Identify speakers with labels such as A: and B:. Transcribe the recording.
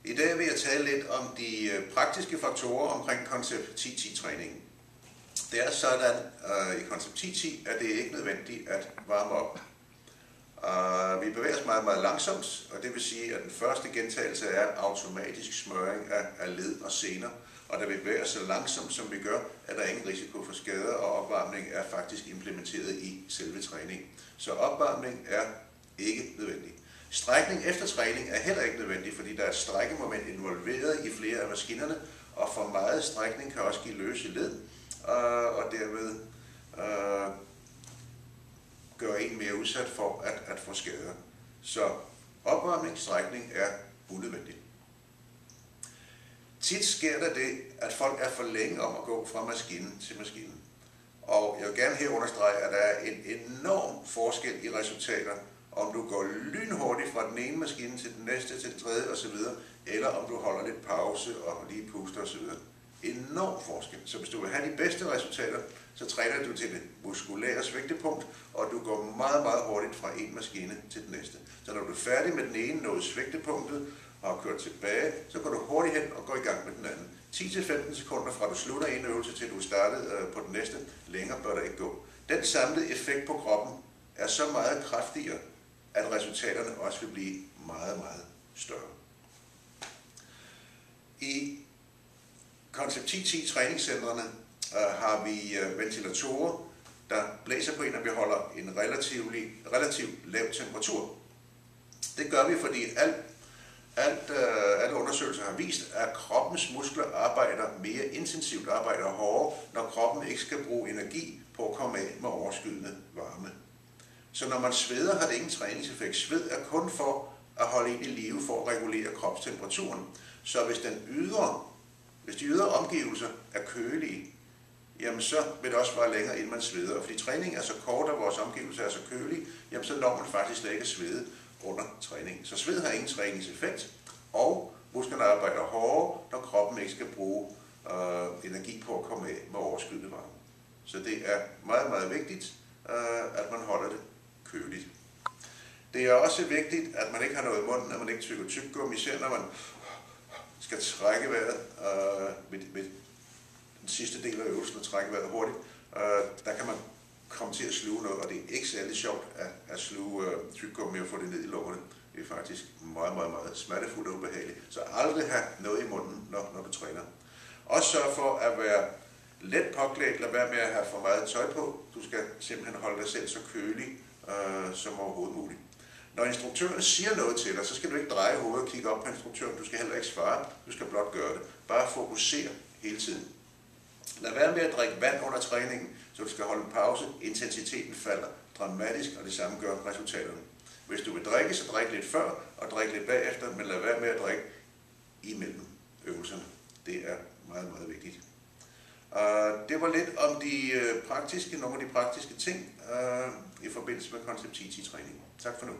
A: I dag vil jeg tale lidt om de praktiske faktorer omkring koncept 10-10-træningen. Det er sådan i koncept 10-10, at det ikke er nødvendigt at varme op. Vi bevæger os meget, meget langsomt, og det vil sige, at den første gentagelse er automatisk smøring af led og sener. Og da vi bevæger os så langsomt, som vi gør, er der ingen risiko for skader, og opvarmning er faktisk implementeret i selve træningen. Så opvarmning er ikke nødvendig. Strækning efter træning er heller ikke nødvendig, fordi der er et strækkemoment involveret i flere af maskinerne, og for meget strækning kan også give løse led, og derved gøre en mere udsat for at få skader. Så opvarmning, strækning er unødvendig. Tit sker der det, at folk er for længe om at gå fra maskinen til maskinen. Og jeg vil gerne her understrege, at der er en enorm forskel i resultater, om du går lynhurtigt fra den ene maskine til den næste, til den tredje osv., eller om du holder lidt pause og lige puster osv. Enorm forskel. Så hvis du vil have de bedste resultater, så træner du til det muskulære svigtepunkt, og du går meget, meget hurtigt fra en maskine til den næste. Så når du er færdig med den ene, nået svigtepunktet og har kørt tilbage, så går du hurtigt hen og går i gang med den anden. 10-15 sekunder fra du slutter en øvelse til du startede på den næste, længere bør der ikke gå. Den samlede effekt på kroppen er så meget kraftigere, at resultaterne også vil blive meget, meget større. I koncept 10-10 træningscentrene har vi ventilatorer, der blæser på en, og vi holder en relativt lav temperatur. Det gør vi, fordi alle undersøgelser har vist, at kroppens muskler arbejder mere intensivt, arbejder hårdere, når kroppen ikke skal bruge energi på at komme af med overskydende varme. Så når man sveder, har det ingen træningseffekt. Sved er kun for at holde en i live for at regulere kropstemperaturen. Så hvis de ydre omgivelser er kølige, jamen så vil det også være længere, inden man sveder. Og fordi træningen er så kort, og vores omgivelser er så kølige, jamen så når man faktisk slet ikke at svede under træningen. Så sved har ingen træningseffekt, og musklerne arbejder hårdere, når kroppen ikke skal bruge energi på at komme af med overskydende varme. Så det er meget, meget vigtigt, at man holder det køligt. Det er også vigtigt, at man ikke har noget i munden, at man ikke tykker tyggegummi, især når man skal trække vejret ved den sidste del af øvelsen og trække vejret hurtigt. Der kan man komme til at sluge noget, og det er ikke særlig sjovt at sluge tyggegummi og få det ned i lungerne. Det er faktisk meget, meget, meget smertefuldt og ubehageligt. Så aldrig have noget i munden, når du træner. Også sørg for at være let påklædt, lad være med at have for meget tøj på. Du skal simpelthen holde dig selv så kølig som overhovedet muligt. Når instruktøren siger noget til dig, så skal du ikke dreje hovedet og kigge op på instruktøren. Du skal heller ikke svare, du skal blot gøre det. Bare fokusere hele tiden. Lad være med at drikke vand under træningen, så du skal holde en pause. Intensiteten falder dramatisk, og det samme gør resultaterne. Hvis du vil drikke, så drik lidt før og drik lidt bagefter, men lad være med at drikke imellem øvelserne. Det er meget, meget vigtigt. Det var lidt om nogle af de praktiske ting i forbindelse med koncept 10-10 træning. Tak for nu.